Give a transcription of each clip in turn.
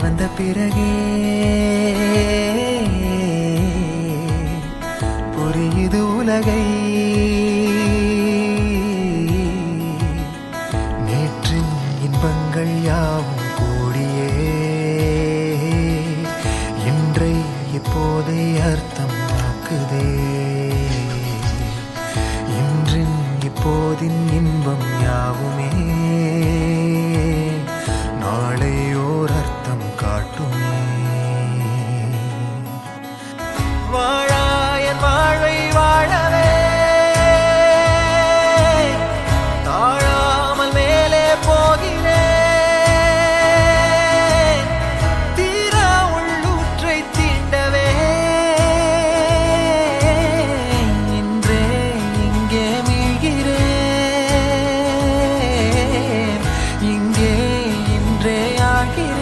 வந்த பிறகே புரியுது உலகை. நேற்றின் இன்பங்கள் யாவும் கூடியே இன்றை இப்போதை அர்த்தம் ஆக்குதே. இன்றின் இப்போதின் இன்பம் யாவுமே நாளை ஓர் அர்த்தம் காட்டுமே. வாழாயன் வாழ்வை வாழவே தாழாமல் மேலே போகிறேன். தீரா உள்ளூற்றை தீண்டவே இன்றே இங்கே மீழ்கிறேன். இங்கே இன்றே ஆகிறேன்.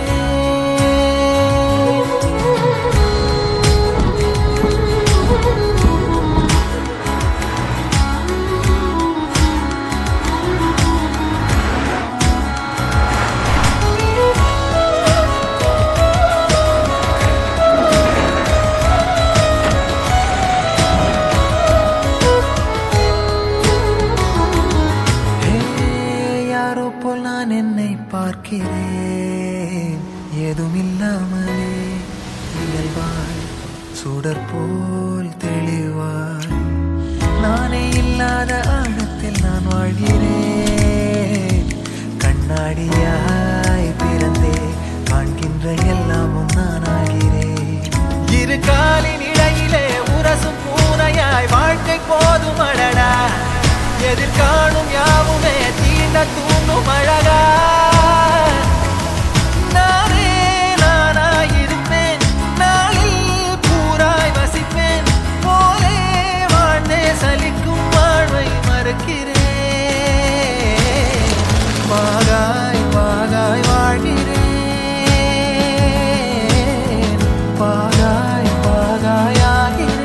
யாரோ போல் நான் என்னை பார்க்கிறேன். ஏதுமில்லாமலே இயல்பாய் சுடர் போல் தெளிவாய் நானே இல்லாத ஆழத்தில் நான் வாழ்கிறேன். கண்ணாடியாய் பிறந்தே காண்கின்ற எல்லாமும் நான் ஆகிறேன். இரு காலின் இடையிலே உரசும் பூனையாய் வாழ்க்கை போதும் அடடா. எதிர்காணும் யாவுமே தீண்ட தூண்டும் அழகா. நானே நானாயிருப்பேன். நாளில் பூராய் வசிப்பேன். போலே வாழ்ந்தே சலிக்கும் வாழ்வை மறுக்கிறேன். வாகாய் வாகாய் வாழ்கிறேன். வாகாய் வாகாய் ஆகிறேன்.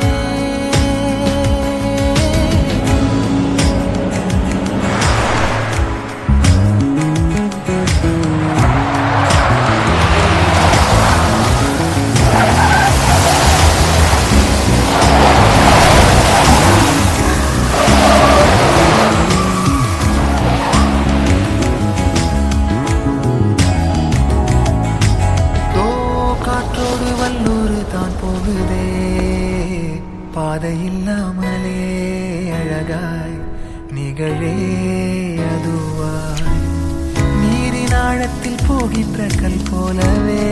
காற்றோடு வல்லூர் தான் போகுதே. பாதை இல்லாமலே அழகாய் நிகழே அதுவாய் நீரின் ஆழத்தில் போகின்ற கல் போலவே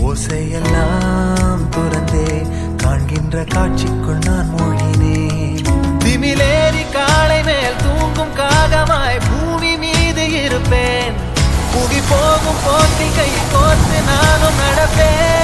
ஓசையெல்லாம் துறந்தே காண்கின்ற காட்சிக்குள் நான் மூழ்கினேன். திமிலேறி காலை மேல் தூங்கும் காகமாய் பூமி மீது இருப்பேன். புகி போகும் போக்கில் கை கோர்த்து நானும் நடப்பேன்.